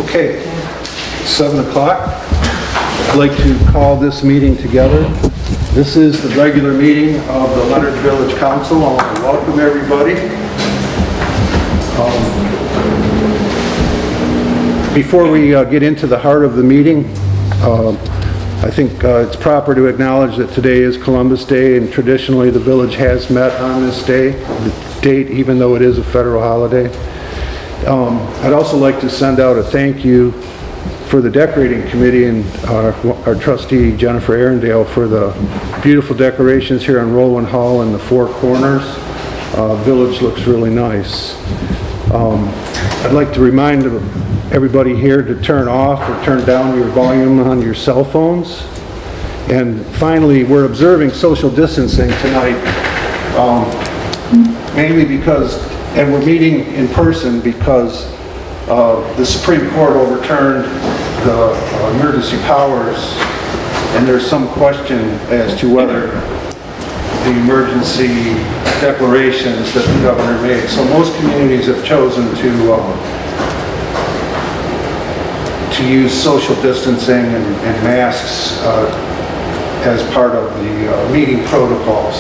Okay, 7 o'clock. I'd like to call this meeting together. This is the regular meeting of the Leonard Village Council. I want to welcome everybody. Before we get into the heart of the meeting, I think it's proper to acknowledge that today is Columbus Day, and traditionally the village has met on this date, even though it is a federal holiday. I'd also like to send out a thank you for the decorating committee and our trustee Jennifer Arundale for the beautiful decorations here on Roland Hall and the four corners. Village looks really nice. I'd like to remind everybody here to turn off or turn down your volume on your cell phones. And finally, we're observing social distancing tonight, mainly because, and we're meeting in person because the Supreme Court overturned the emergency powers, and there's some question as to whether the emergency declarations that the governor made. So most communities have chosen to use social distancing and masks as part of the meeting protocols.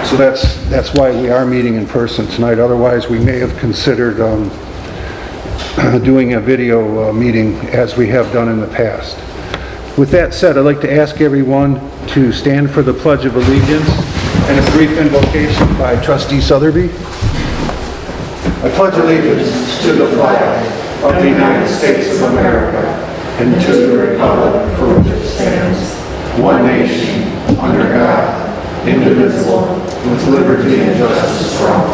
So that's why we are meeting in person tonight. Otherwise, we may have considered doing a video meeting as we have done in the past. With that said, I'd like to ask everyone to stand for the Pledge of Allegiance and a brief invocation by Trustee Sotheby. I pledge allegiance to the flag of the United States of America and to the republic for which it stands, one nation, under God, indivisible, with liberty and justice for all.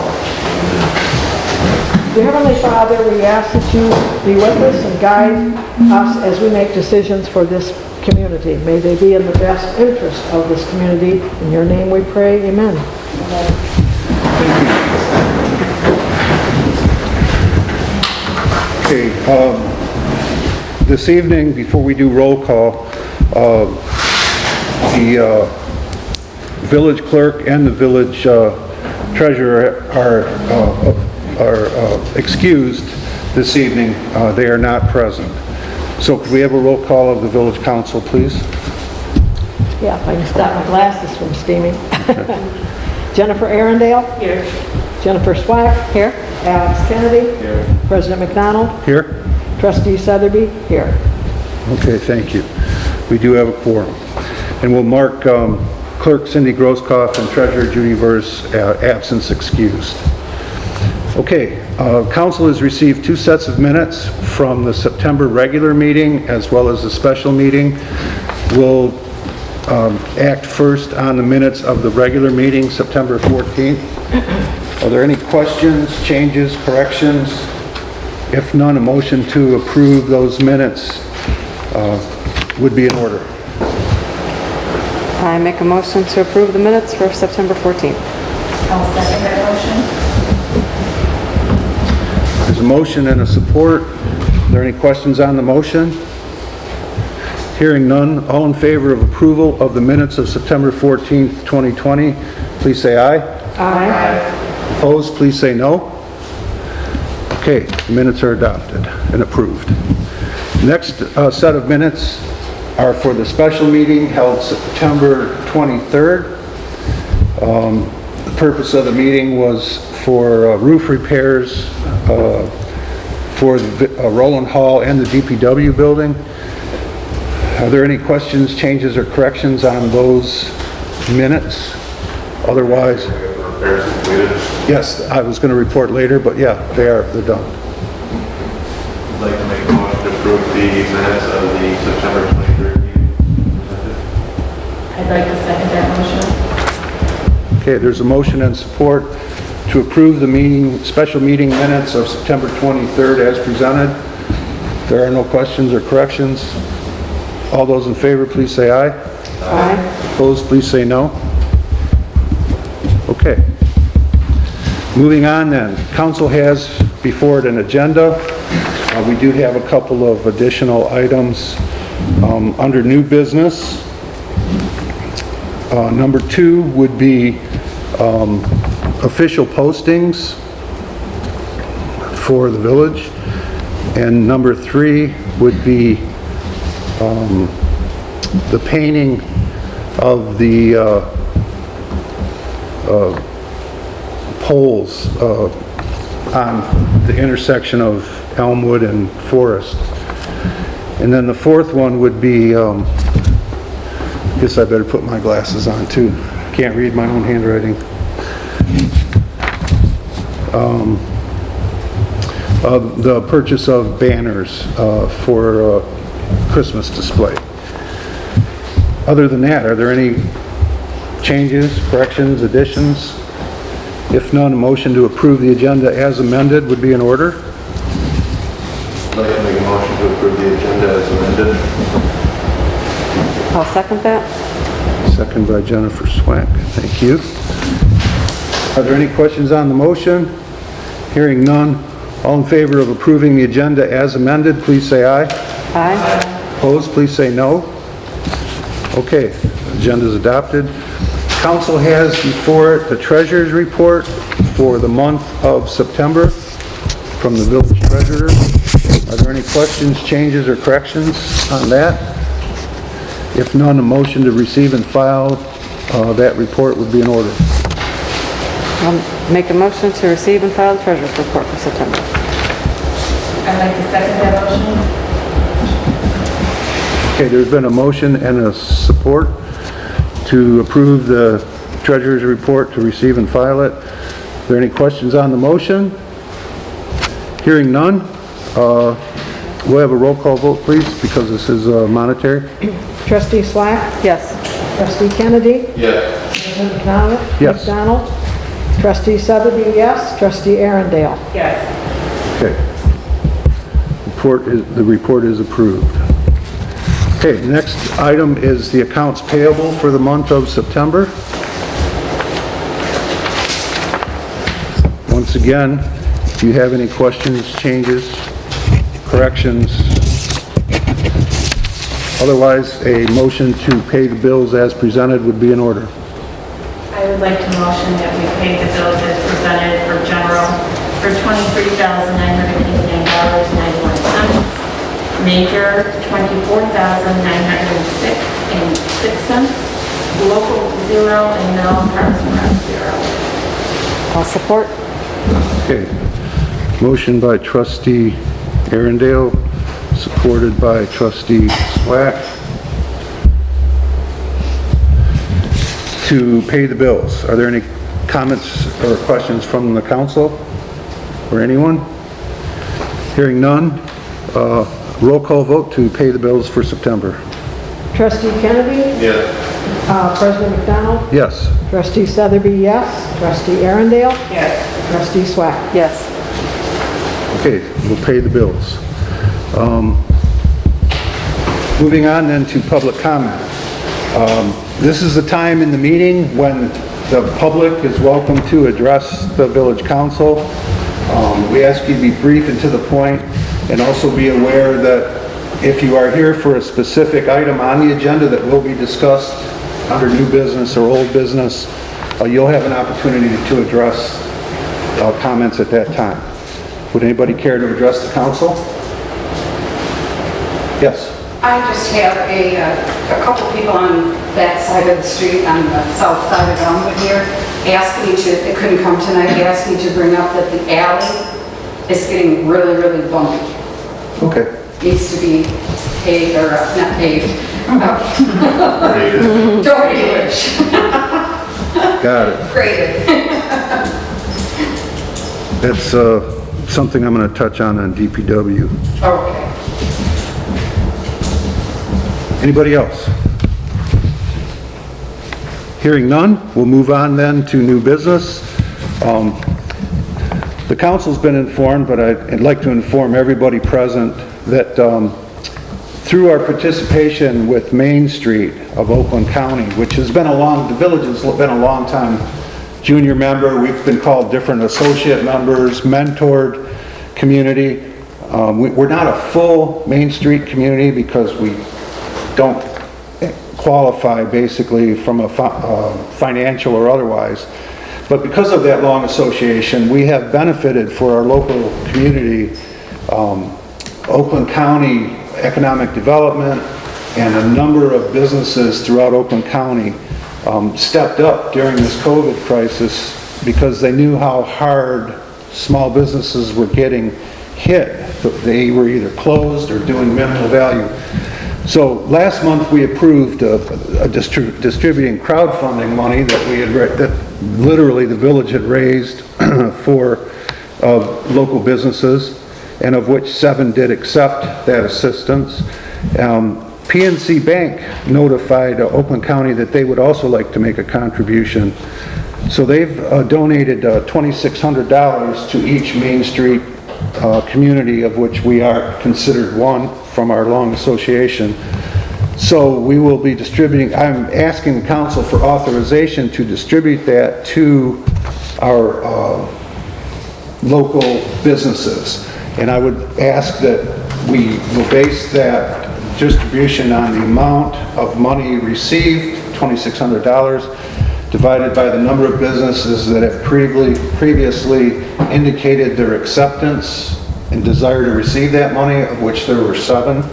Dear Heavenly Father, we ask that you be with us and guide us as we make decisions for this community. May they be in the best interest of this community. In your name we pray, amen. Okay, this evening, before we do roll call, the village clerk and the village treasurer are excused this evening. They are not present. So could we have a roll call of the village council, please? Yeah, if I can stop my glasses from steaming. Jennifer Arundale. Here. Jennifer Swack. Here. Alex Kennedy. Here. President McDonald. Here. Trustee Sotheby. Here. Okay, thank you. We do have a quorum. And we'll mark Clerk Cindy Grosskopf and Treasurer Judy Verse absence excused. Okay, council has received 2 sets of minutes from the September regular meeting as well as the special meeting. We'll act first on the minutes of the regular meeting, September 14th. Are there any questions, changes, corrections? If none, a motion to approve those minutes would be in order. I make a motion to approve the minutes for September 14th. I'll second that motion. There's a motion and a support. Are there any questions on the motion? Hearing none, all in favor of approval of the minutes of September 14th, 2020, please say aye. Aye. Opposed, please say no. Okay, the minutes are adopted and approved. Next set of minutes are for the special meeting held September 23rd. The purpose of the meeting was for roof repairs for Roland Hall and the DPW building. Are there any questions, changes, or corrections on those minutes? Otherwise, repairs completed. yes, I was going to report later, but yeah, they're done. I'd like to make a motion to approve the minutes of the September 23rd meeting. I'd like to second that motion. Okay, there's a motion and support to approve the special meeting minutes of September 23rd as presented. If there are no questions or corrections, all those in favor, please say aye. Aye. Opposed, please say no. Okay. Moving on then, council has before it an agenda. We do have a couple of additional items under new business. Number 2 would be official postings for the village. And number 3 would be the painting of the poles on the intersection of Elmwood and Forest. And then the 4th one would be, guess I better put my glasses on too. Can't read my own handwriting. The purchase of banners for Christmas display. Other than that, are there any changes, corrections, additions? If none, a motion to approve the agenda as amended would be in order. I'd like to make a motion to approve the agenda as amended. I'll second that. Second by Jennifer Swank. Thank you. Are there any questions on the motion? Hearing none, all in favor of approving the agenda as amended, please say aye. Aye. Opposed, please say no. Okay, agenda is adopted. Council has before it the treasurer's report for the month of September from the village treasurer. Are there any questions, changes, or corrections on that? If none, a motion to receive and file that report would be in order. I'll make a motion to receive and file the treasurer's report for September. I'd like to second that motion. Okay, there's been a motion and a support to approve the treasurer's report to receive and file it. Are there any questions on the motion? Hearing none, we'll have a roll call vote, please, because this is monetary. Trustee Slack? Yes. Trustee Kennedy? Yes. President McDonald? Yes. McDonald? Trustee Sotheby, yes. Trustee Arundel? Yes. Okay. The report is approved. Okay, next item is the accounts payable for the month of September. Once again, if you have any questions, changes, corrections, otherwise a motion to pay the bills as presented would be in order. I would like to motion that we pay the bills as presented for general for $23,989.91. Major, $24,906.06. Local, 0, and mill, Parks and Rec, 0. I'll support. Okay. Motion by trustee Arundel, supported by trustee Swack, to pay the bills. Are there any comments or questions from the council or anyone? Hearing none, roll call vote to pay the bills for September. Trustee Kennedy? Yes. President McDonald? Yes. Trustee Sotheby, yes. Trustee Arundel? Yes. Trustee Swack? Yes. Okay, we'll pay the bills. Moving on then to public comment. This is the time in the meeting when the public is welcome to address the village council. We ask you to be brief and to the point, and also be aware that if you are here for a specific item on the agenda that will be discussed under new business or old business, you'll have an opportunity to address comments at that time. Would anybody care to address the council? Yes. I just have a couple people on that side of the street, on the south side of Elmwood here, asked me to, they couldn't come tonight, asked me to bring up that the alley is getting really, really bumpy. Okay. Needs to be paved, or not paved, drainage. Got it. Graded. That's something I'm going to touch on DPW. Okay. Anybody else? Hearing none, we'll move on then to new business. The council's been informed, but I'd like to inform everybody present that through our participation with Main Street of Oakland County, which has been the village has been a long time junior member. We've been called different associate members, mentored community. We're not a full Main Street community because we don't qualify basically from a financial or otherwise. But because of that long association, we have benefited for our local community Oakland County Economic Development and a number of businesses throughout Oakland County stepped up during this COVID crisis because they knew how hard small businesses were getting hit. They were either closed or doing minimal value. So last month we approved distributing crowdfunding money that literally the village had raised for local businesses, and of which 7 did accept that assistance. PNC Bank notified Oakland County that they would also like to make a contribution. So they've donated $2,600 to each Main Street community, of which we are considered one from our long association. So we will be distributing, I'm asking the council for authorization to distribute that to our local businesses. And I would ask that we will base that distribution on the amount of money received, $2,600, divided by the number of businesses that have previously indicated their acceptance and desire to receive that money, of which there were 7,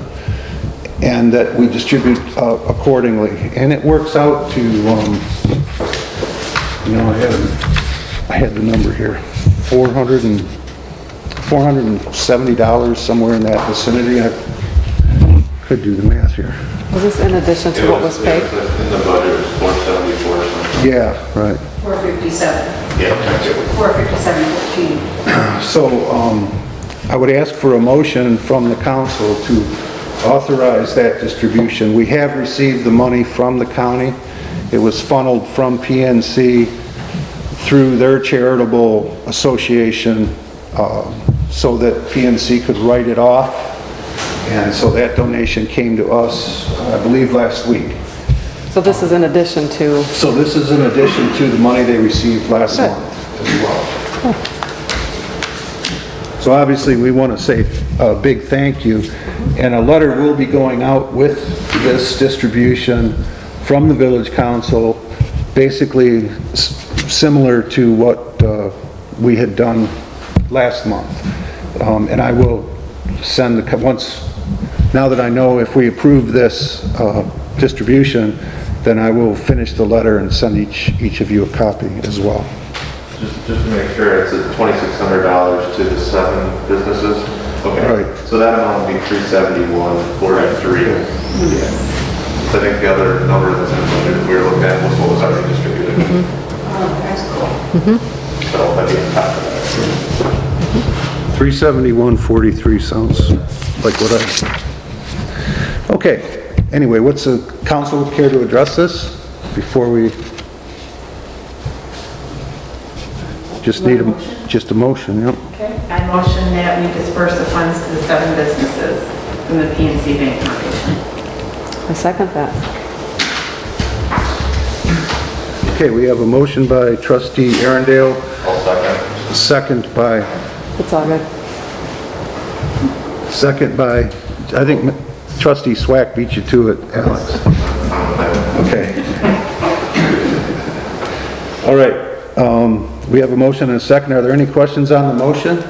and that we distribute accordingly. And it works out to, I had the number here, $470, somewhere in that vicinity. I could do the math here. Was this in addition to what was paid? In the budget, it was 474 or something. Yeah, right. 457. Yeah. 457.15. So I would ask for a motion from the council to authorize that distribution. We have received the money from the county. It was funneled from PNC through their charitable association so that PNC could write it off. And so that donation came to us, I believe, last week. So this is in addition to, So this is in addition to the money they received last Good. month as well. So obviously, we want to say a big thank you. And a letter will be going out with this distribution from the village council, basically similar to what we had done last month. And I will send now that I know if we approve this distribution, then I will finish the letter and send each of you a copy as well. Just to make sure, it's at $2,600 to the 7 businesses? Okay. Right. So that amount would be $371.43. Yeah. So I think the other number that's in the budget we were looking at was what was already distributed. Oh, that's cool. So that'd be on top of that. 371.43 sounds like what Okay, anyway, what's the council care to address this before we just need just a motion, yep. Okay, I motion that we disperse the funds to the 7 businesses from the PNC Bank Foundation. I second that. Okay, we have a motion by trustee Arundel, I'll second. second by, It's all good. I think trustee Swack beat you to it, Alex. Okay. All right, we have a motion and a second. Are there any questions on the motion?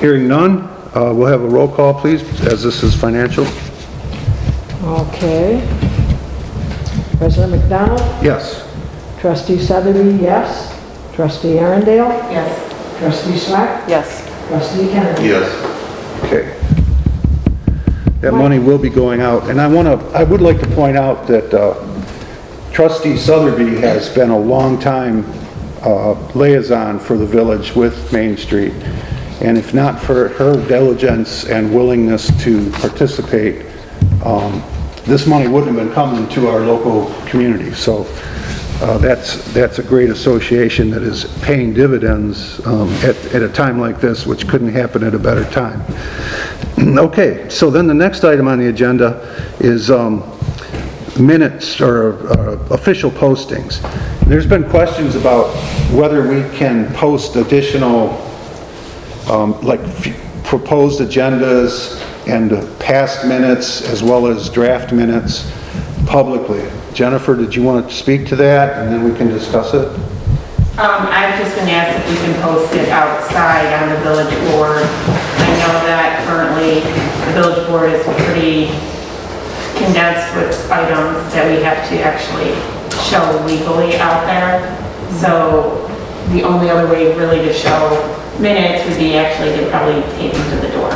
Hearing none, we'll have a roll call, please, as this is financial. Okay. President McDonald? Yes. Trustee Sotheby, yes. Trustee Arundel? Yes. Trustee Swack? Yes. Trustee Kennedy? Yes. Okay. That money will be going out, and I would like to point out that Trustee Sotheby has been a long time liaison for the village with Main Street, and if not for her diligence and willingness to participate, this money wouldn't have been coming to our local community. So that's a great association that is paying dividends at a time like this, which couldn't happen at a better time. Okay, so then the next item on the agenda is minutes or official postings. There's been questions about whether we can post additional proposed agendas and past minutes as well as draft minutes publicly. Jennifer, did you want to speak to that and then we can discuss it? I've just been asked if we can post it outside on the village board. I know that currently the village board is pretty condensed with items that we have to actually show legally out there. So the only other way really to show minutes would be actually to probably take them to the door.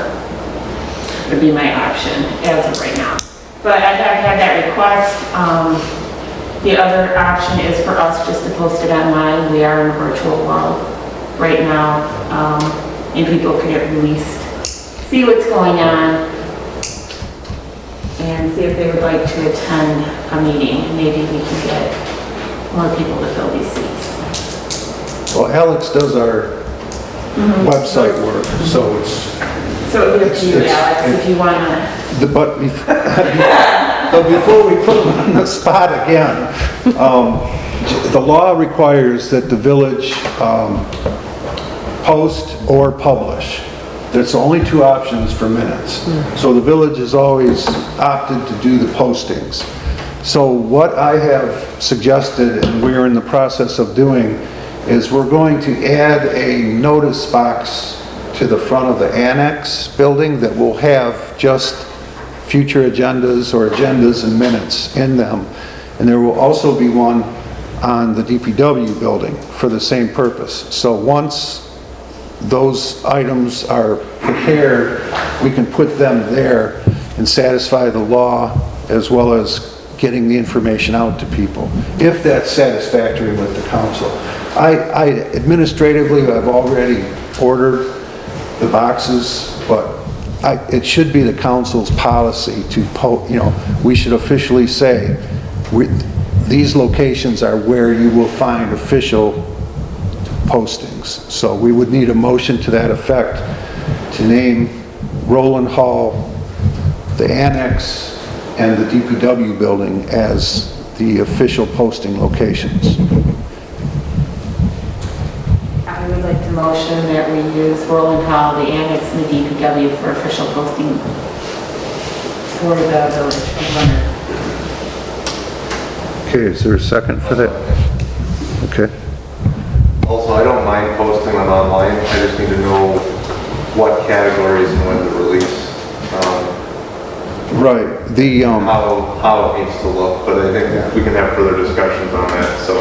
Would be my option as of right now. But I've had that request. The other option is for us just to post it online. We are in a virtual world right now, and people can at least see what's going on and see if they would like to attend a meeting. Maybe we can get more people to fill these seats. Well, Alex does our website work, so it's, So it would be up to you, It's- Alex, if you want to. but before we put them on the spot again, the law requires that the village post or publish. There's only two options for minutes. So the village has always opted to do the postings. So what I have suggested, and we're in the process of doing, is we're going to add a notice box to the front of the annex building that will have just future agendas or agendas and minutes in them. And there will also be one on the DPW building for the same purpose. So once those items are prepared, we can put them there and satisfy the law as well as getting the information out to people, if that's satisfactory with the council. Administratively, I've already ordered the boxes, but it should be the council's policy to, we should officially say, these locations are where you will find official postings. So we would need a motion to that effect to name Roland Hall, the annex, and the DPW building as the official posting locations. I would like to motion that we use Roland Hall, the annex, and the DPW for official posting for the village of Leonard. Okay, is there a second for that? Okay. Also, I don't mind posting them online, I just need to know what categories and when to release, Right, how it needs to look, but I think we can have further discussions on that, so,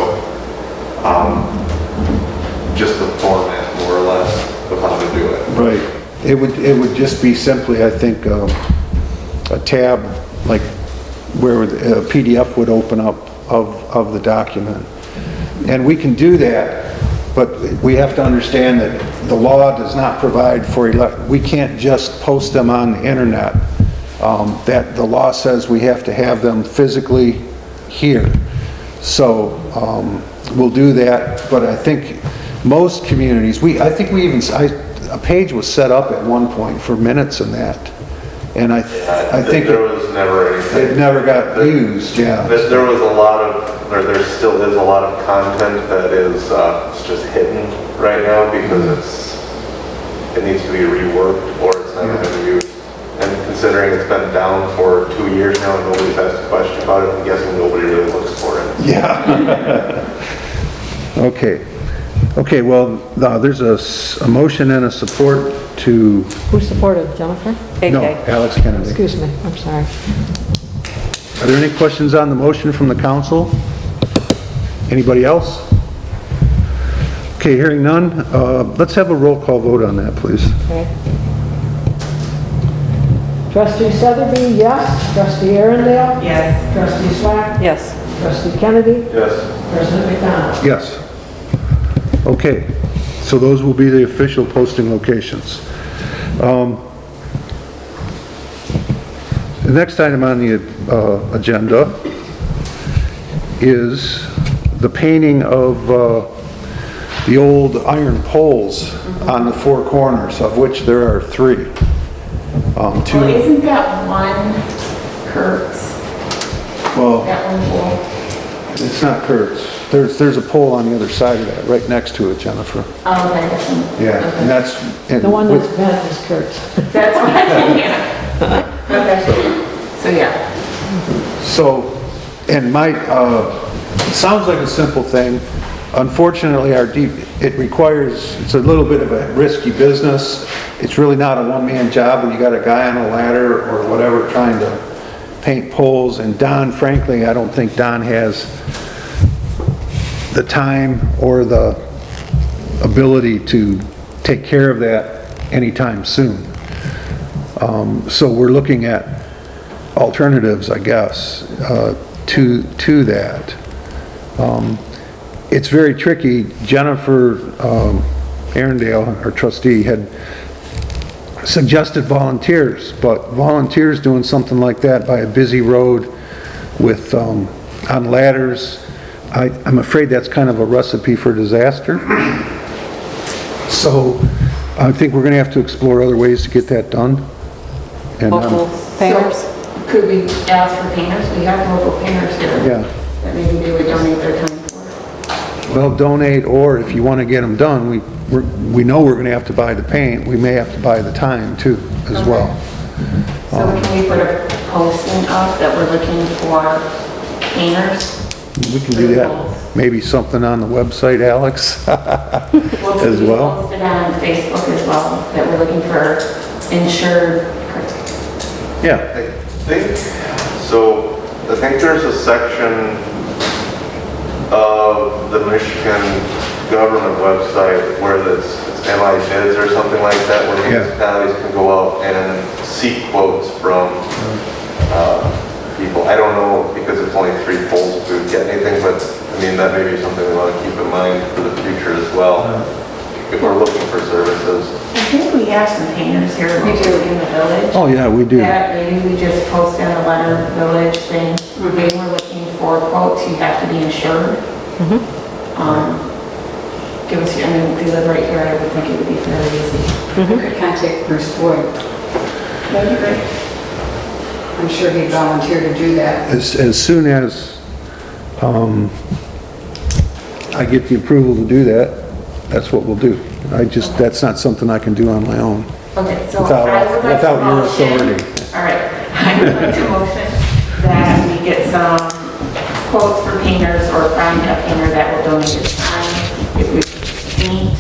just the format, more or less, of how to do it. right. It would just be simply, I think, a tab, like where a PDF would open up of the document. And we can do that, but we have to understand that the law does not provide for, we can't just post them on the internet. That the law says we have to have them physically here. So we'll do that, but I think most communities, a page was set up at one point for minutes and that. And I think there was never anything. it never got used, yeah. There was a lot of, or there still is a lot of content that is it's just hidden right now because it needs to be reworked or it's never been used. And considering it's been down for 2 years now and nobody's asked a question about it, I'm guessing nobody really looks for it. Yeah. Okay, well, there's a motion and a support to, Who supported, Jennifer? no, Alex Kennedy. Excuse me, I'm sorry. Are there any questions on the motion from the council? Anybody else? Okay, hearing none, let's have a roll call vote on that, please. Okay. Trustee Sotheby, yes. Trustee Arundel? Yes. Trustee Slack? Yes. Trustee Kennedy? Yes. President McDonald? Yes. Okay, so those will be the official posting locations. The next item on the agenda is the painting of the old iron poles on the four corners, of which there are three. Well, isn't that one Kurt's? Well, That one pole? it's not Kurt's. There's a pole on the other side of that, right next to it, Jennifer. Oh, okay, that's one. Yeah, and that's... and The one with- that's bent is Kurt's. That's one, yeah. Okay, so yeah. So, and it sounds like a simple thing, unfortunately, it requires, it's a little bit of a risky business. It's really not a one-man job when you got a guy on a ladder or whatever trying to paint poles. And Don, frankly, I don't think Don has the time or the ability to take care of that anytime soon. So we're looking at alternatives, I guess, to that. It's very tricky. Jennifer Arundel, our trustee, had suggested volunteers, but volunteers doing something like that by a busy road with on ladders, I'm afraid that's kind of a recipe for disaster. So I think we're going to have to explore other ways to get that done. And Local painters? So, could we ask for painters? We have local painters here. Yeah. That maybe they would donate their time for. Well, donate, or if you want to get them done, we know we're going to have to buy the paint. We may have to buy the time too, as well. So can we put a posting up that we're looking for painters? We can do that. Maybe something on the website, Alex, as well. Post it on Facebook as well, that we're looking for insured. Yeah. I think there's a section of the Michigan government website where it's MI bids or something like that, where municipalities can go out and seek quotes from people. I don't know, because it's only 3 polls, if we would get anything, but I mean, that may be something we want to keep in mind for the future as well, if we're looking for services. I think we have some painters here in the village. Oh, yeah, we do. That maybe we just post in a letter village saying, when we're looking for quotes, you have to be insured. Give us, I mean, if you live right here, I would think it would be fairly easy. We could contact Bruce Boyd. That'd be great. I'm sure he'd volunteer to do that. As soon as I get the approval to do that, that's what we'll do. That's not something I can do on my own. Okay, so Without- I would like without to your motion. authority. All right, I would like to motion that we get some quotes for painters or find a painter that will donate his time if we need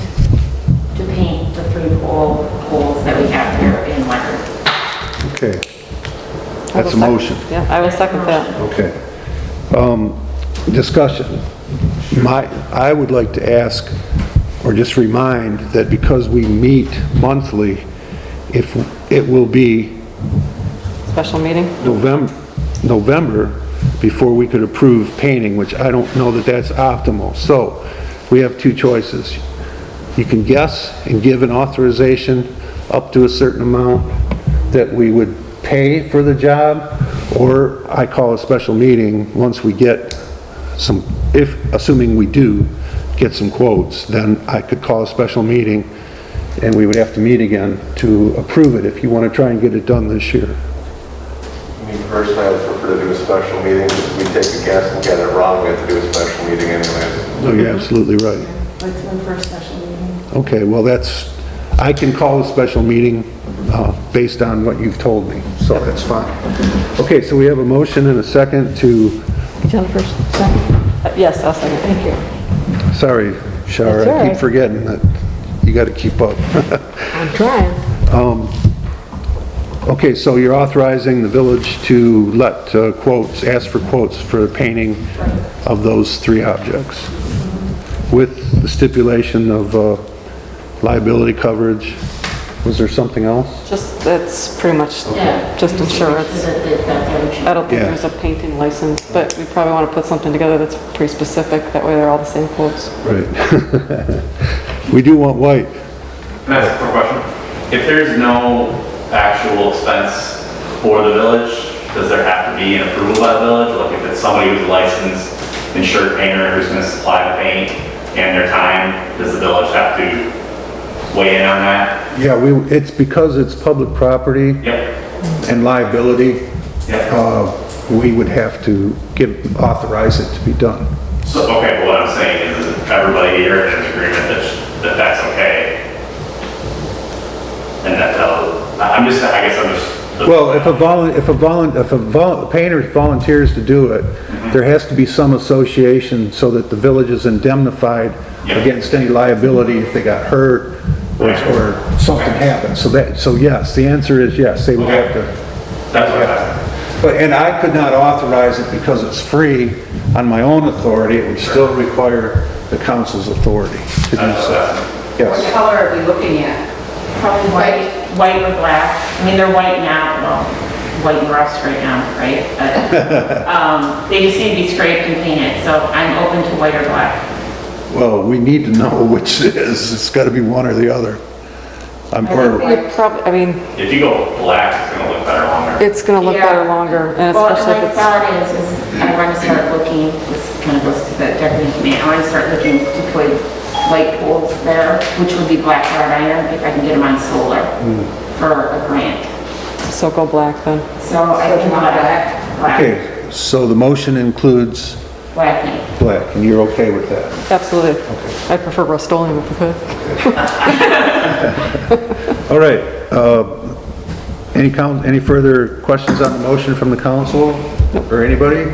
to paint the 3 poles that we have here in Leonard. Okay. I will That's a second- motion. Yeah, I will second that. Okay. Discussion. I would like to ask, or just remind, that because we meet monthly, if it will be Special meeting? November before we could approve painting, which I don't know that that's optimal. So we have 2 choices. You can guess and give an authorization up to a certain amount that we would pay for the job, or I call a special meeting once we get some, assuming we do get some quotes, then I could call a special meeting and we would have to meet again to approve it if you want to try and get it done this year. Me personally, I would prefer to do a special meeting, because if we take a guess and get it wrong, we have to do a special meeting anyways. No, you're absolutely right. Let's move for a special meeting. Okay, well, I can call a special meeting based on what you've told me, so that's fine. Okay, so we have a motion and a second to, Jennifer, second. Yes, I'll second. Thank you. sorry, Shara, That's all I keep right. forgetting that you got to keep up. I'm trying. Okay, so you're authorizing the village to let quotes, ask for quotes for the painting of those 3 objects, with the stipulation of liability coverage. Was there something else? Just, that's pretty much Yeah. just insurance. I don't think Yeah. there's a painting license, but we probably want to put something together that's pretty specific, that way they're all the same quotes. Right. We do want white. Can I ask a quick question? If there's no actual expense for the village, does there have to be an approval by the village? Like if it's somebody who's a licensed insured painter who's going to supply the paint and their time, does the village have to weigh in on that? Yeah, it's because it's public property Yep. and liability, Yep. we would have to authorize it to be done. So, okay, but what I'm saying is everybody here in agreement that's okay. And that, I guess I'm just Well, if a painter volunteers to do it, there has to be some association so that the village is indemnified Yeah. against any liability if they got hurt or something happened. So yes, the answer is yes, they would have to. That's what I, But, and I could not authorize it because it's free on my own authority. It would still require the council's authority to do that's so. what What Yes. color are we looking at? Probably white or black. I mean, they're white now, well, white and rust right now, right? But, they just need to be scraped and painted, so I'm open to white or black. Well, we need to know which it is. It's gotta be one or the other. You probably, I mean, if you go black, it's gonna look better longer. it's gonna look Yeah. better longer, and Well, especially my if it's, thought is I want to start looking, this kind of goes to the decorating committee, I want to start looking to put light poles there, which would be black wrought iron, if I can get them on solar for a grant. so go black then. So I think black, Okay, so the motion includes black paint. black, and you're okay with that? Absolutely. I prefer Rust-Oleum if we could. All right, any further questions on the motion from the council or anybody?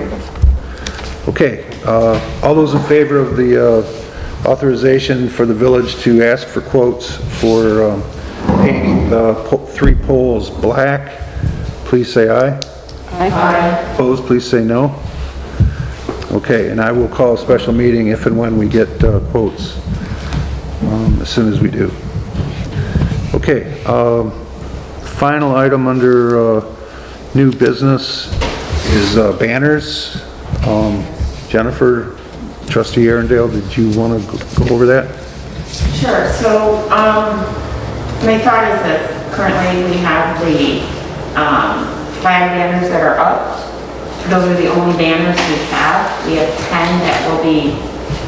Okay, all those in favor of the authorization for the village to ask for quotes for painting the 3 poles black, please say aye. Aye. Opposed, please say no. Okay, and I will call a special meeting if and when we get quotes, as soon as we do. Okay, final item under new business is banners. Jennifer, trustee Arundel, did you want to go over that? Sure, so, my thought is this, currently we have the, flag banners that are up. Those are the only banners we have. We have 10 that will be,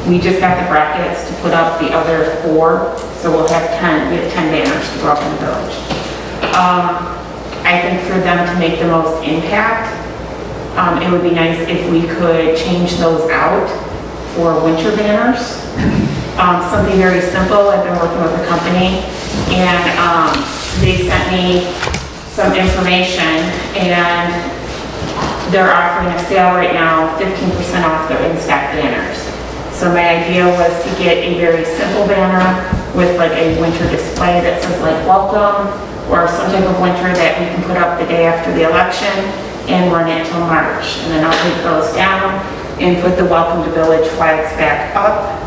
we just got the brackets to put up the other 4, so we'll have 10, we have 10 banners to go up in the village. I think for them to make the most impact, it would be nice if we could change those out for winter banners. Something very simple, I've been working with a company, and they sent me some information, and they're offering a sale right now, 15% off their in-stock banners. So my idea was to get a very simple banner with like a winter display that says like welcome, or some type of winter that we can put up the day after the election and run it till March. And then I'll take those down and put the welcome to village flags back up.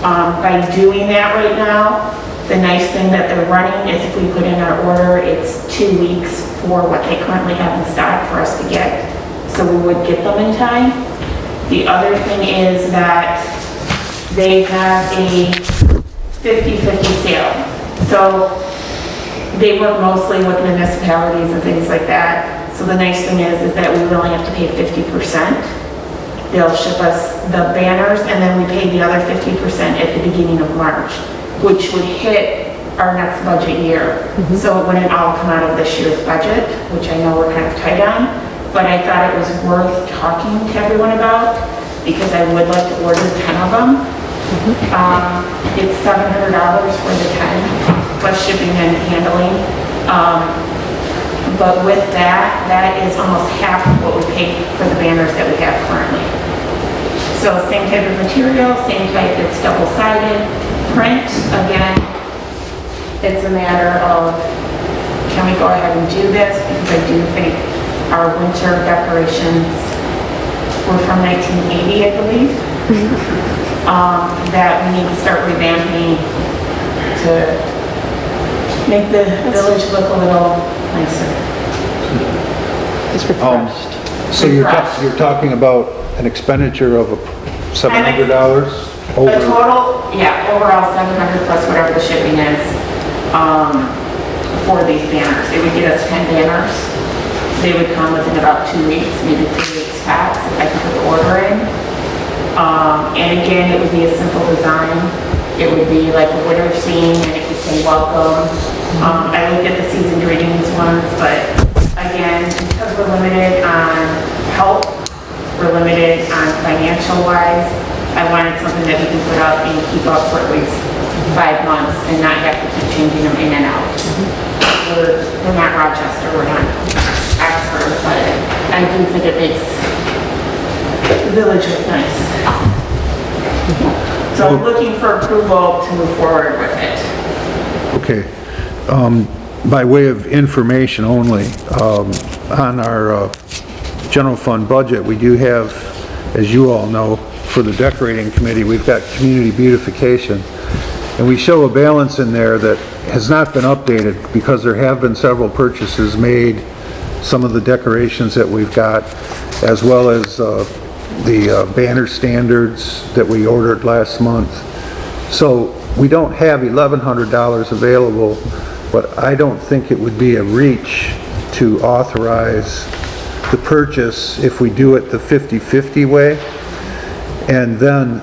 By doing that right now, the nice thing that they're running is if we put in our order, it's 2 weeks for what they currently have in stock for us to get. So we would get them in time. The other thing is that they have a 50/50 sale. So they work mostly with municipalities and things like that. So the nice thing is that we only have to pay 50%. They'll ship us the banners and then we pay the other 50% at the beginning of March, which would hit our next budget year. So it wouldn't all come out of this year's budget, which I know we're kind of tight on, but I thought it was worth talking to everyone about because I would like to order 10 of them. It's $700 for the 10, plus shipping and handling. But with that, that is almost half of what we pay for the banners that we have currently. So same type of material, same type, it's double-sided. Print, again, it's a matter of, can we go ahead and do this? Because I do think our winter decorations were from 1980, I believe. That we need to start revamping to make the village look a little nicer. Just refreshed. So you're talking about an expenditure of $700 over? A total, yeah, overall 700 plus whatever the shipping is, for these banners. It would get us 10 banners. They would come within about 2 weeks, maybe 3 weeks tops, if I could put the order in. And again, it would be a simple design. It would be like a winter scene, and it would say welcome. I looked at the season greetings ones, but again, because we're limited on help, we're limited on financial wise, I wanted something that we can put up and keep up for at least 5 months and not have to keep changing them in and out. We're we're not Rochester, we're not Oxford, but I do think it makes the village look nice. So I'm looking for approval to move forward with it. Okay. By way of information only, on our general fund budget, we do have, as you all know, for the decorating committee, we've got community beautification. And we show a balance in there that has not been updated because there have been several purchases made, some of the decorations that we've got, as well as the banner standards that we ordered last month. So we don't have $1,100 available, but I don't think it would be a reach to authorize the purchase if we do it the 50-50 way. And then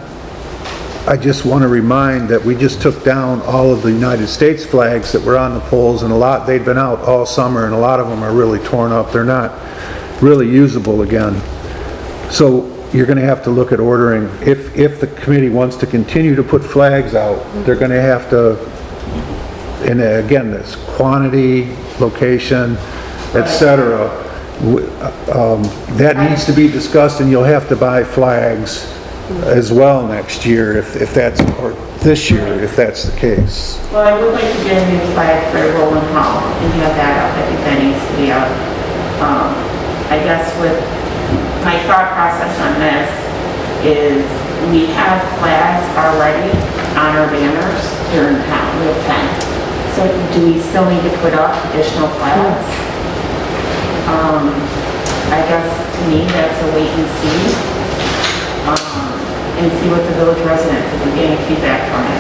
I just want to remind that we just took down all of the United States flags that were on the poles, and they'd been out all summer, and a lot of them are really torn up. They're not really usable again. So you're going to have to look at ordering, if the committee wants to continue to put flags out, they're going to have to, and again, this quantity, location, etc. That needs to be discussed, and you'll have to buy flags as well next year if that's, or this year if that's the case. Well, I would like to get a new flag for Roland Hall and have that up. I think that needs to be up. I guess with my thought process on this is we have flags already on our banners here in town, we have 10. So do we still need to put up additional flags? I guess to me that's a wait and see. And see what the village residents, if we're getting feedback from it.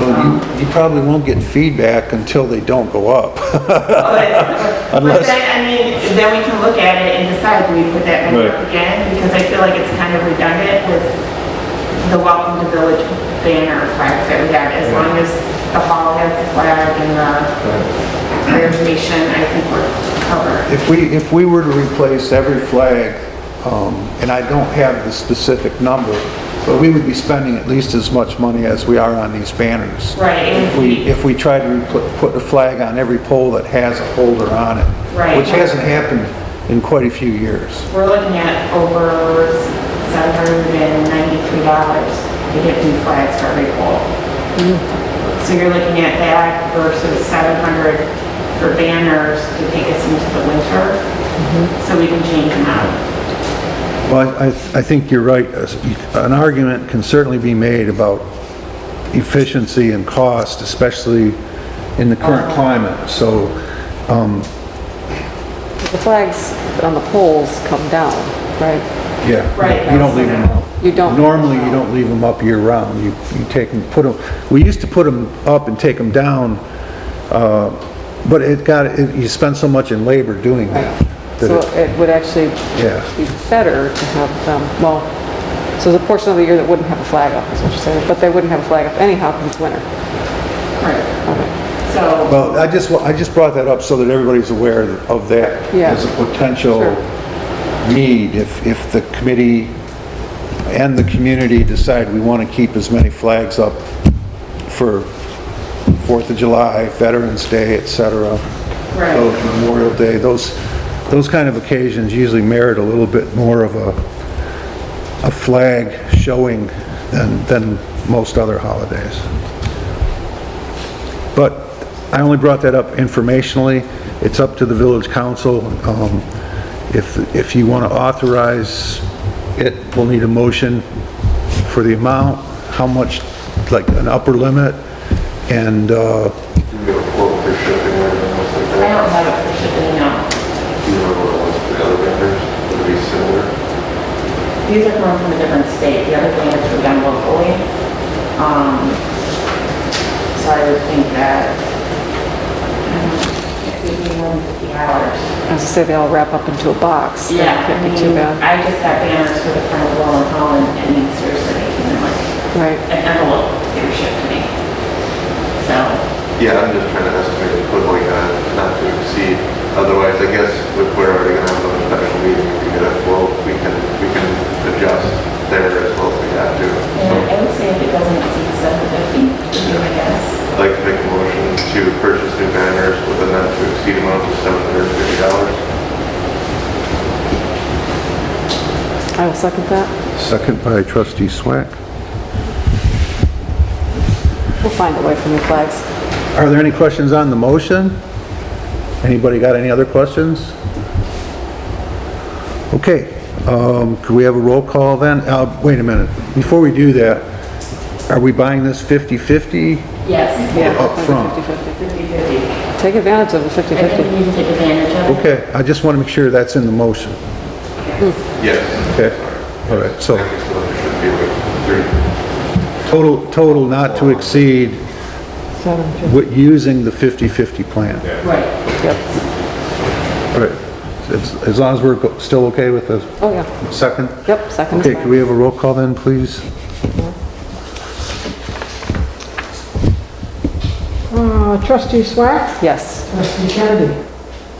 Well, you probably won't get feedback until they don't go up. But then, I mean, then we can look at it and decide, do we put that many up again? Because I feel like it's kind of redundant with the Welcome to Village banner flags that we have. As long as the hall has the flag and the graduation, I think we're covered. If we were to replace every flag, and I don't have the specific number, but we would be spending at least as much money as we are on these banners. Right. If we tried to put a flag on every pole that has a holder on it. Right. Which hasn't happened in quite a few years. We're looking at over $793 to get new flags for every pole. So you're looking at that versus $700 for banners to take us into the winter, so we can change them out. Well, I think you're right. An argument can certainly be made about efficiency and cost, especially in the current climate. So, The flags on the poles come down, right? yeah. Right. You don't leave them up. You don't. Normally, you don't leave them up year-round. You take them, put them, we used to put them up and take them down, but you spend so much in labor doing that. So it would actually Yeah. be better to have them, well, so there's a portion of the year that wouldn't have a flag up, is what you're saying, but they wouldn't have a flag up anyhow because it's winter. Right. Okay. So, Well, I just brought that up so that everybody's aware of that Yeah. as a potential Sure. need if the committee and the community decide we want to keep as many flags up for 4th of July, Veterans Day, etc. right. Memorial Day, those kind of occasions usually merit a little bit more of a flag showing than most other holidays. But I only brought that up informationally. It's up to the village council. If you want to authorize it, we'll need a motion for the amount, how much, like an upper limit, and Do we have a quote for shipping or anything else like I that? don't have it for shipping, no. Do you remember what it was for the other vendors? Would it be similar? These are coming from a different state. The other thing is we're done locally. So I would think that it would be more than 50 hours. As I say, they all wrap up into a box. That Yeah, I can't be too mean, bad. I just got banners for the front of Roland Hall and seriously, they came in like Right. an envelope they were shipped to me. So, Yeah, I'm just trying to estimate and put like not to exceed. Otherwise, I guess if we're already gonna have another special meeting, if we get a quote, we can adjust there as well if we have to. So and I would say if it doesn't exceed 750, would be my guess. I'd like to make a motion to purchase new banners with a not to exceed amount of $750. I will second that. Second by trustee Swack. We'll find a way for new flags. Are there any questions on the motion? Anybody got any other questions? Okay, could we have a roll call then? Wait a minute, before we do that, are we buying this 50/50? Yes. Yeah. Up front. 50/50. 50/50. Take advantage of the I think 50/50. we need to take advantage of it. Okay, I just want to make sure that's in the motion. Yes. Okay, all right, so I think so, it should be like 3. total not to exceed 750. with using the 50/50 plan. Right. Yep. All right, as long as we're still okay with the Oh, yeah. second? Yep, second is Okay, fine. can we have a roll call then, please? Trustee Swack? Yes. Trustee Kennedy?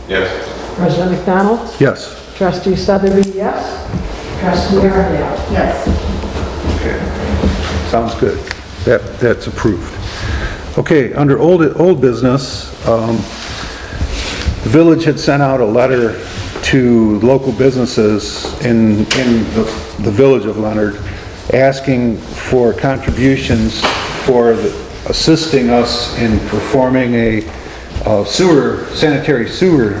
Yes. President McDonald? Yes. Trustee Sotheby, yes. Trustee Arndale? Yes. Okay, sounds good. That's approved. Okay, under old business, the village had sent out a letter to local businesses in the village of Leonard asking for contributions for assisting us in performing a sanitary sewer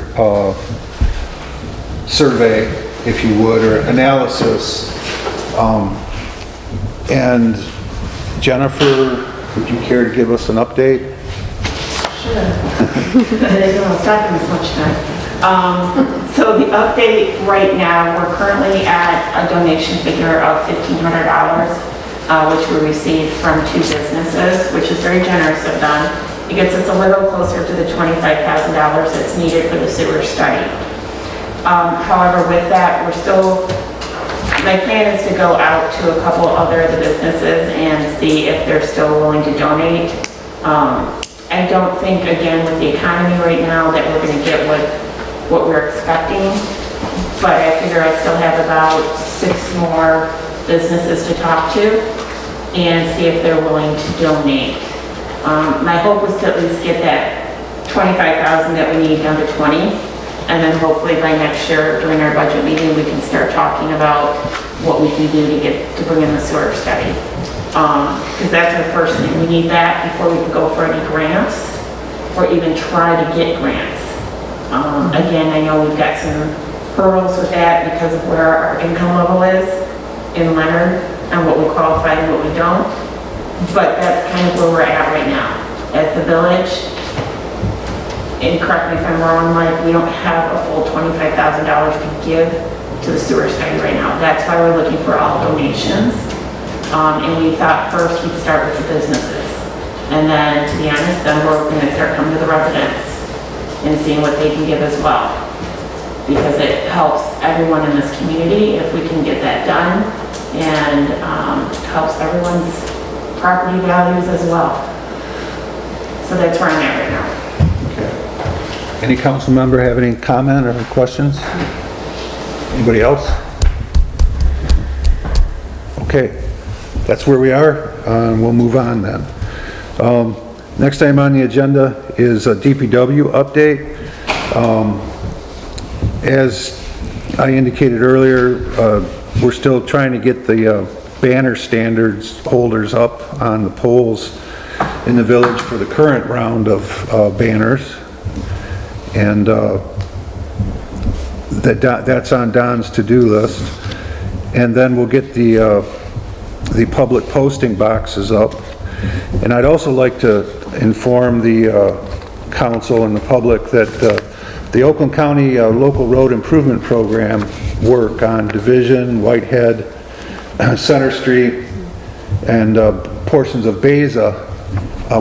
survey, if you would, or analysis. And Jennifer, would you care to give us an update? They don't stop in as much time. So the update right now, we're currently at a donation figure of $1,500, which we received from 2 businesses, which is very generous of them. It gets us a little closer to the $25,000 that's needed for the sewer study. However, with that, my plan is to go out to a couple other of the businesses and see if they're still willing to donate. I don't think, again, with the economy right now, that we're going to get what we're expecting, but I figure I still have about 6 more businesses to talk to and see if they're willing to donate. My hope was to at least get that $25,000 that we need down to 20, and then hopefully by next year during our budget meeting we can start talking about what we can do to bring in the sewer study. Because that's our first thing. We need that before we can go for any grants or even try to get grants. Again, I know we've got some hurdles with that because of where our income level is in Leonard and what we qualify and what we don't. But that's kind of where we're at right now. As the village, and correct me if I'm wrong, Mike, we don't have a full $25,000 to give to the sewer study right now. That's why we're looking for all donations. And we thought first we'd start with the businesses. And then, to be honest, then we're going to start coming to the residents and seeing what they can give as well. Because it helps everyone in this community if we can get that done, and helps everyone's property values as well. So that's where I'm at right now. Any council member have any comment or questions? Anybody else? Okay, that's where we are. We'll move on then. Next item on the agenda is a DPW update. As I indicated earlier, we're still trying to get the banner standards holders up on the poles in the village for the current round of banners. And that's on Don's to-do list. And then we'll get the public posting boxes up. And I'd also like to inform the council and the public that the Oakland County Local Road Improvement Program work on Division, Whitehead, Center Street, and portions of Beza,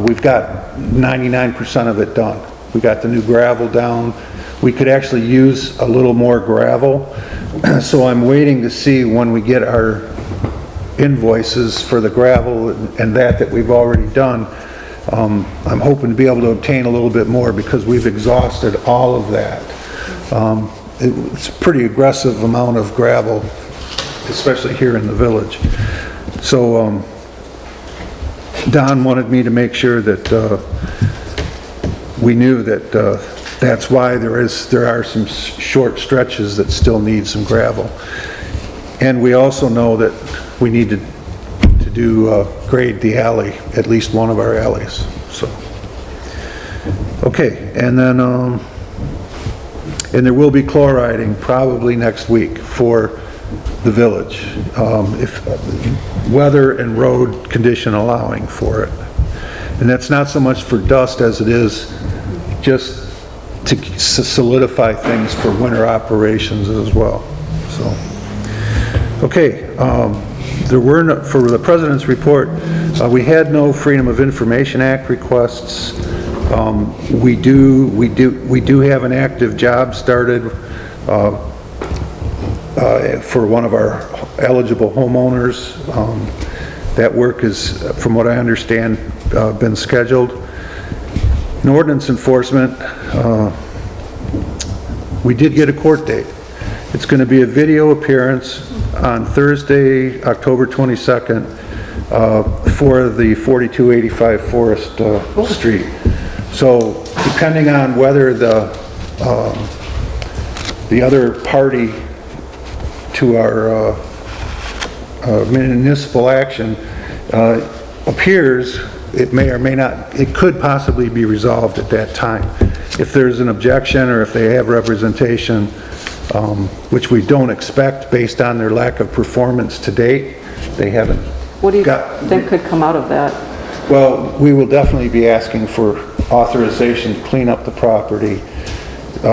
we've got 99% of it done. We got the new gravel down. We could actually use a little more gravel. So I'm waiting to see when we get our invoices for the gravel and that we've already done. I'm hoping to be able to obtain a little bit more because we've exhausted all of that. It's a pretty aggressive amount of gravel, especially here in the village. So Don wanted me to make sure that we knew that that's why there are some short stretches that still need some gravel. And we also know that we need to grade the alley, at least one of our alleys, so. Okay, and then, and there will be chloriding probably next week for the village, if weather and road condition allowing for it. And that's not so much for dust as it is just to solidify things for winter operations as well, so. Okay, there were no, for the President's report, we had no Freedom of Information Act requests. We do have an active job started for one of our eligible homeowners. That work is, from what I understand, been scheduled. In ordinance enforcement, we did get a court date. It's going to be a video appearance on Thursday, October 22nd, for the 4285 Forest Street. So depending on whether the other party to our municipal action appears, it may or may not, it could possibly be resolved at that time. If there's an objection or if they have representation, which we don't expect based on their lack of performance to date, they haven't. What do you think could come out of that? Well, we will definitely be asking for authorization to clean up the property,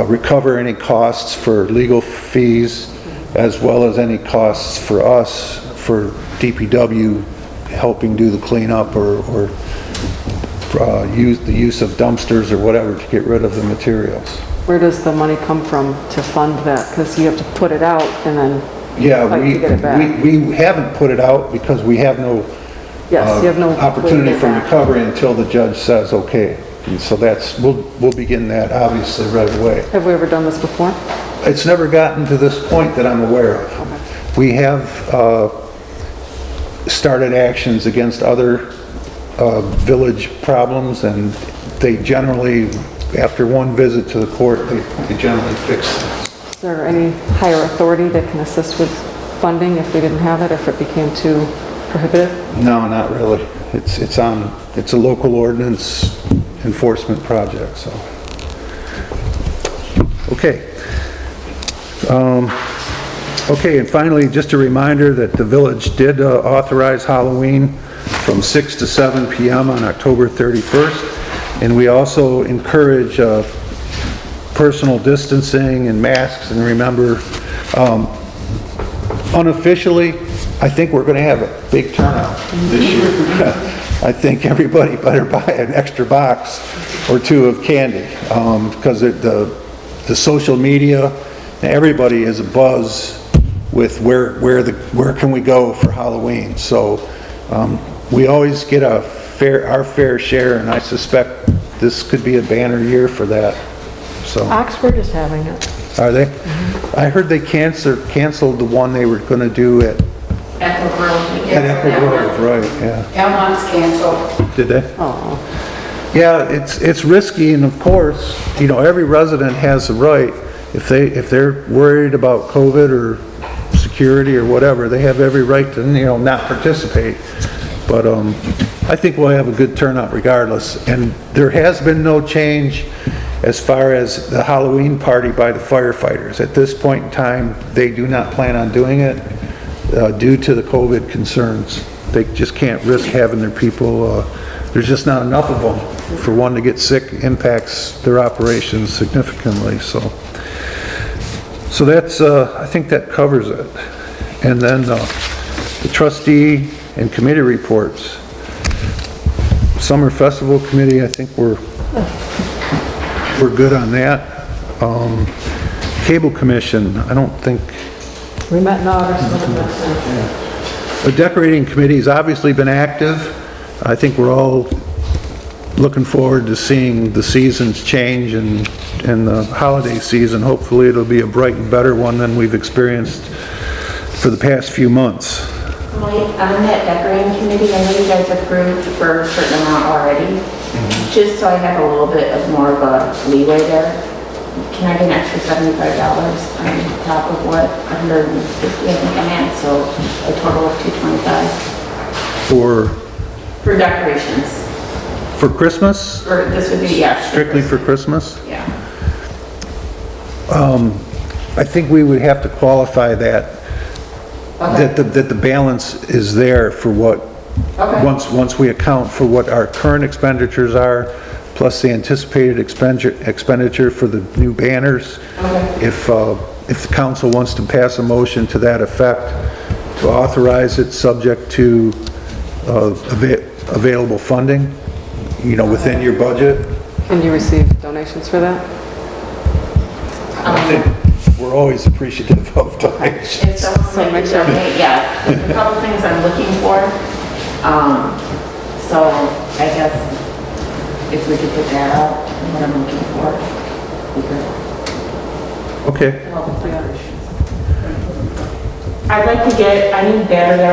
recover any costs for legal fees, as well as any costs for us, for DPW helping do the cleanup or use the use of dumpsters or whatever to get rid of the materials. Where does the money come from to fund that? Because you have to put it out and then fight to get it back. We haven't put it out because we have no, Yes, you have no opportunity way to for get back. recovery until the judge says okay. And so that's, we'll begin that obviously right away. Have we ever done this before? It's never gotten to this point that I'm aware of. Okay. We have started actions against other village problems, and they generally, after one visit to the court, they generally fix them. Is there any higher authority that can assist with funding if we didn't have it, or if it became too prohibitive? No, not really. It's a local ordinance enforcement project, so. Okay. Okay, and finally, just a reminder that the village did authorize Halloween from 6 to 7 p.m. on October 31st, and we also encourage personal distancing and masks, and remember, unofficially, I think we're going to have a big turnout this year. I think everybody better buy an extra box or two of candy, because the social media, everybody is abuzz with where can we go for Halloween. So we always get our fair share, and I suspect this could be a banner year for that. So Oxford is having it. are they? Mm-hmm. I heard they canceled the one they were going to do at Echo Grove. At Echo Grove, right, yeah. Elmont's canceled. Did they? Oh, Yeah, it's risky, and of course, you know, every resident has a right, if they're worried about COVID or security or whatever, they have every right to, you know, not participate. But I think we'll have a good turnout regardless. And there has been no change as far as the Halloween party by the firefighters. At this point in time, they do not plan on doing it due to the COVID concerns. They just can't risk having their people, there's just not enough of them. For one to get sick impacts their operations significantly, so that's, I think that covers it. And then the trustee and committee reports. Summer Festival Committee, I think we're good on that. Cable Commission, I don't think. We met in August. The Decorating Committee's obviously been active. I think we're all looking forward to seeing the seasons change and the holiday season. Hopefully it'll be a bright and better one than we've experienced for the past few months. Mike, on that decorating committee, I know you guys approved for a certain amount already. just so I have a little bit of more of a leeway there, can I get an extra $75 on top of what, 150 I think I'm at, so a total of $225 for decorations. For Christmas? Or this would be, yes. Strictly for Christmas? Yeah. I think we would have to qualify that, Okay. that the balance is there for what, Okay. once we account for what our current expenditures are, plus the anticipated expenditure for the new banners. Okay. If the council wants to pass a motion to that effect, to authorize it subject to available funding, within your budget. Can you receive donations for that? I think we're always appreciative of donations. If someone So would make like to sure. donate, yes, there's a couple things I'm looking for. So I guess if we could put that out, what I'm looking for. we could Okay. help with the others. I'd like to get, I need battery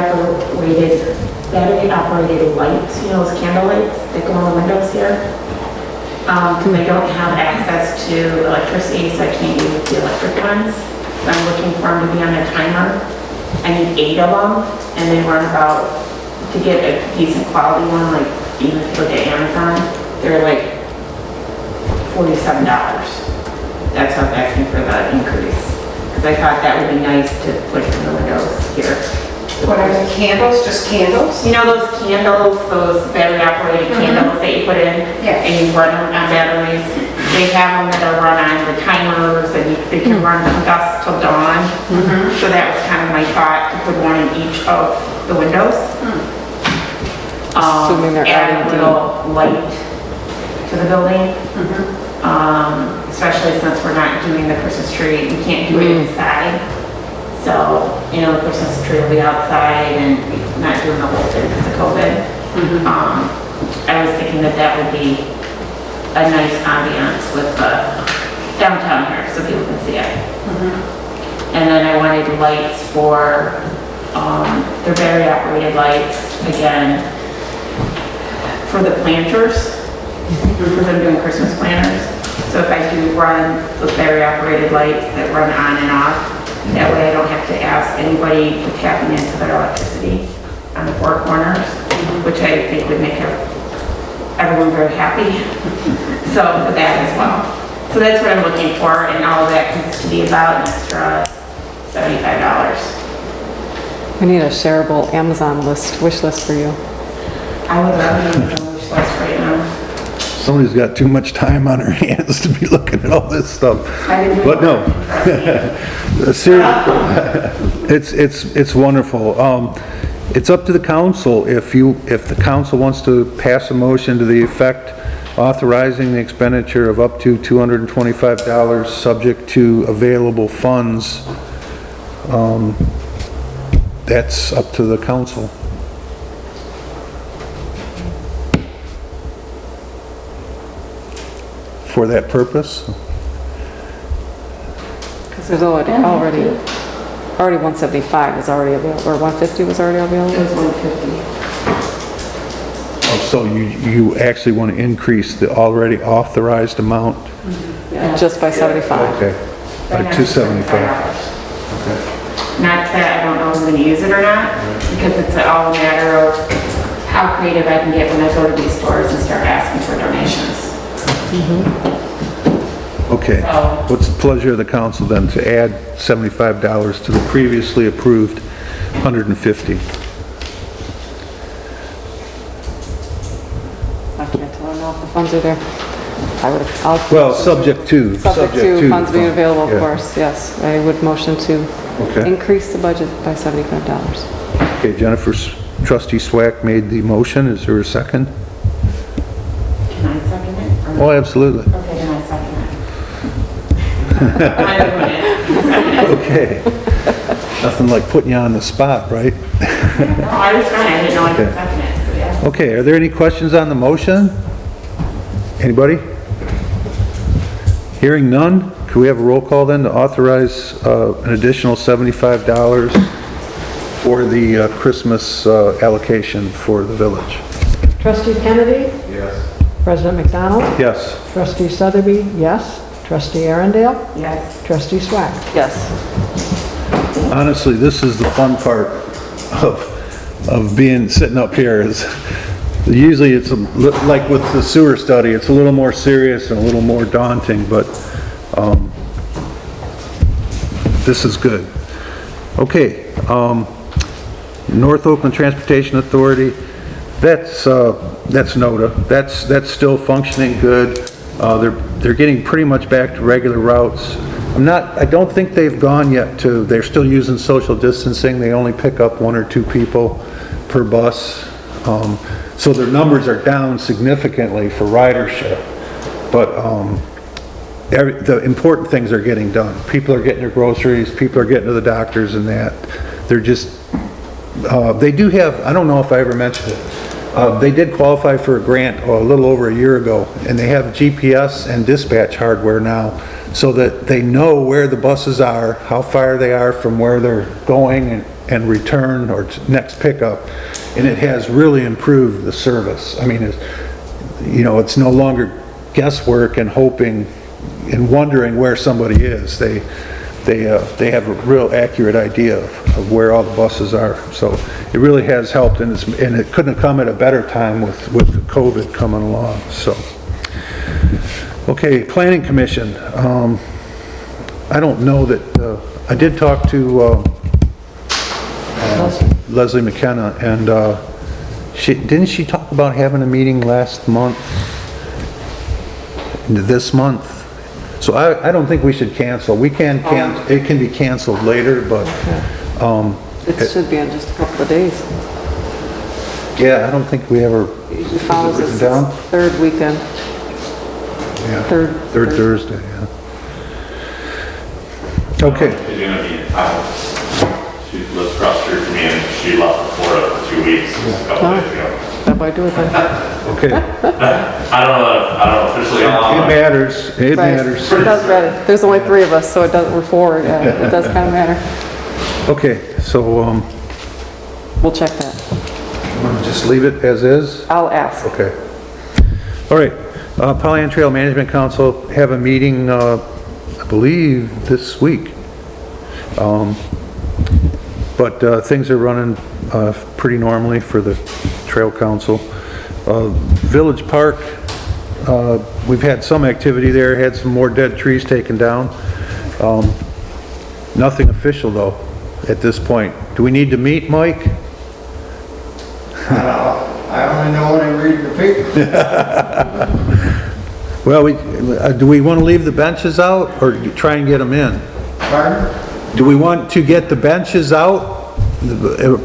operated lights, those candle lights that go on the windows here. Because I don't have access to electricity, so I can't use the electric ones. I'm looking for them to be on a timer. I need 8 of them, and they run about, to get a decent quality one, like even if you look at Amazon, they're like $47. That's how I was asking for the increase. Because I thought that would be nice to put in the windows here. What are the candles, just candles? You know those candles, those battery operated candles that you put in? Yeah. And you run them on batteries? They have them that are run on the timers and they can run from dusk till dawn. So that was kind of my thought, to put one in each of the windows. Assuming they're Add a LED. little light to the building. Especially since we're not doing the Christmas tree, we can't do it inside. So, the Christmas tree will be outside and not doing the whole thing because of COVID. I was thinking that would be a nice ambiance with downtown here so people can see it. And then I wanted lights for, they're battery operated lights, again, for the planters, because I'm doing Christmas planters. So if I do run those battery operated lights that run on and off, that way I don't have to ask anybody for tapping into their electricity on the 4 corners, which I think would make everyone very happy. So for that as well. So that's what I'm looking for, and all of that comes to be about an extra $75. We need a shareable Amazon wish list for you. I would love to use a wish list right now. Somebody's got too much time on their hands to be looking at all this stuff. But no, seriously, it's wonderful. It's up to the council. If the council wants to pass a motion to the effect authorizing the expenditure of up to $225 subject to available funds, that's up to the council. For that purpose? Because there's already 175 is already available, or 150 was already It available. was 150. Oh, so you actually want to increase the already authorized amount? Just by 75. Okay, by Right now, $275. Not that I don't know if I'm going to use it or not, because it's all a matter of how creative I can get when I go to these stores and start asking for donations. Okay, what's the pleasure of the council then to add $75 to the previously approved $150? I can't tell her now if the funds are there. I'll. Well, subject to Subject to funds being available, of yeah. course, yes. I would motion to Okay. increase the budget by $75. Okay, Jennifer, Trustee Swack made the motion. Is there a second? Can I second it? Or- Oh, absolutely. Okay, then I second it. I'm doing it. Okay. Nothing like putting you on the spot, right? No, I was fine, I didn't know I could Okay. second it, so yeah. Okay, are there any questions on the motion? Anybody? Hearing none, could we have a roll call then to authorize an additional $75 for the Christmas allocation for the village? Trustee Kennedy? Yes. President McDonald? Yes. Trustee Sotheby, yes. Trustee Arundel? Yes. Trustee Swag? Yes. Honestly, this is the fun part of sitting up here is usually it's like with the sewer study, it's a little more serious and a little more daunting, but this is good. Okay, North Oakland Transportation Authority, that's NODA. That's still functioning good. They're getting pretty much back to regular routes. I don't think they've gone yet they're still using social distancing. They only pick up 1 or 2 people per bus. So their numbers are down significantly for ridership. But the important things are getting done. People are getting their groceries, people are getting to the doctors and that. They're just, they do have, I don't know if I ever mentioned it, they did qualify for a grant a little over a year ago, and they have GPS and dispatch hardware now so that they know where the buses are, how far they are from where they're going and return or next pickup. And it has really improved the service. I mean, it's no longer guesswork and hoping and wondering where somebody is. They have a real accurate idea of where all the buses are. So it really has helped, and it couldn't have come at a better time with COVID coming along. So, okay, Planning Commission. I don't know that, I did talk to Leslie McKenna, and didn't she talk about having a meeting last month, this month? So I don't think we should cancel. We can it can be canceled later, but It should be in just a couple of days. yeah, I don't think we ever Usually follows written us down. third weekend. Yeah, Third Thursday. Yeah. Okay. She's gonna be in town. She lives across the street from me and she left for Florida for 2 weeks a couple days ago. That might do it then. Okay. I don't know officially how long. It matters. It Right. matters. It does matter. There's only 3 of us, so it does, we're 4, yeah, it does kind of matter. Okay, so We'll check that. wanna just leave it as is. I'll ask. Okay. All right. Pollyant Trail Management Council have a meeting, I believe, this week. But things are running pretty normally for the Trail Council. Village Park, we've had some activity there, had some more dead trees taken down. Nothing official though at this point. Do we need to meet, Mike? I only know when I read the paper. Well, do we want to leave the benches out or try and get them in? Pardon? Do we want to get the benches out,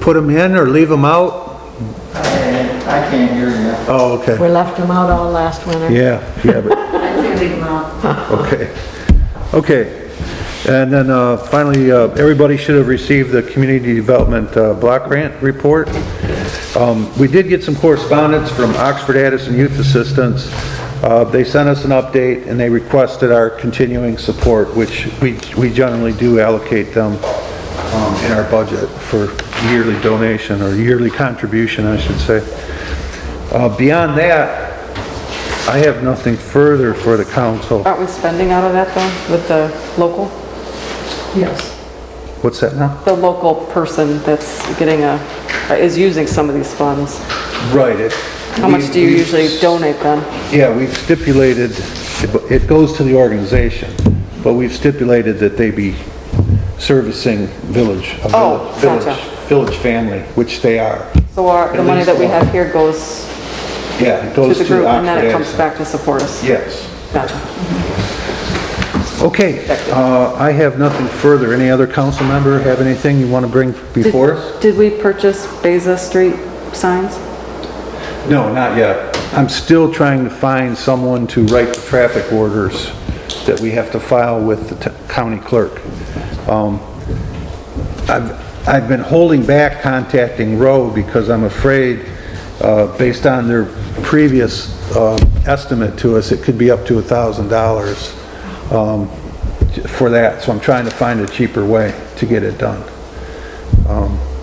put them in, or leave them out? I can't hear you. Oh, okay. We left them out all last winter. Yeah, but, I'd say leave them out. okay. Okay. And then finally, everybody should have received the Community Development Block Grant Report. We did get some correspondence from Oxford Addison Youth Assistance. They sent us an update and they requested our continuing support, which we generally do allocate them in our budget for yearly donation or yearly contribution, I should say. Beyond that, I have nothing further for the council. Aren't we spending out of that though, with the local? Yes. What's that now? The local person that's getting is using some of these funds. Right. How much do you usually donate then? Yeah, we've stipulated, it goes to the organization, but we've stipulated that they be servicing village family, which they are. So the money that we have here goes Yeah, it to goes the to group and then Oxford it comes Addison. back to support us? Yes. Gotcha. Okay, I have nothing further. Any other council member have anything you want to bring before us? Did we purchase Beza Street signs? No, not yet. I'm still trying to find someone to write the traffic orders that we have to file with the county clerk. I've been holding back contacting Rowe because I'm afraid, based on their previous estimate to us, it could be up to $1,000 for that. So I'm trying to find a cheaper way to get it done.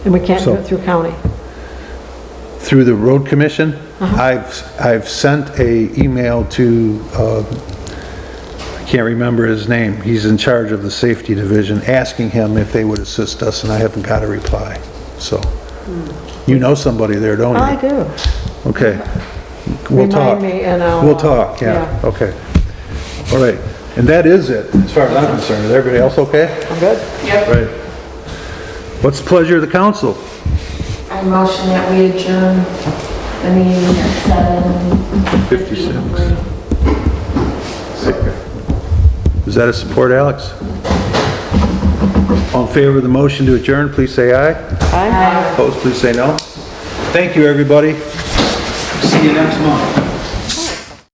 And we can't do it through county. Through the road commission? I've sent a email to, I can't remember his name, he's in charge of the safety division, asking him if they would assist us, and I haven't got a reply. So, you know somebody there, don't you? I do. Okay. We'll talk. Remind me and I'll... We'll talk, yeah, okay. All right, and that is it, as far as I'm concerned. Is everybody else okay? I'm good. Yep. Right. What's the pleasure of the council? I motion that we adjourn the meeting at 7:53. Is that a support, Alex? All in favor of the motion to adjourn, please say aye. Aye. Opposed, please say no. Thank you, everybody. See you next month.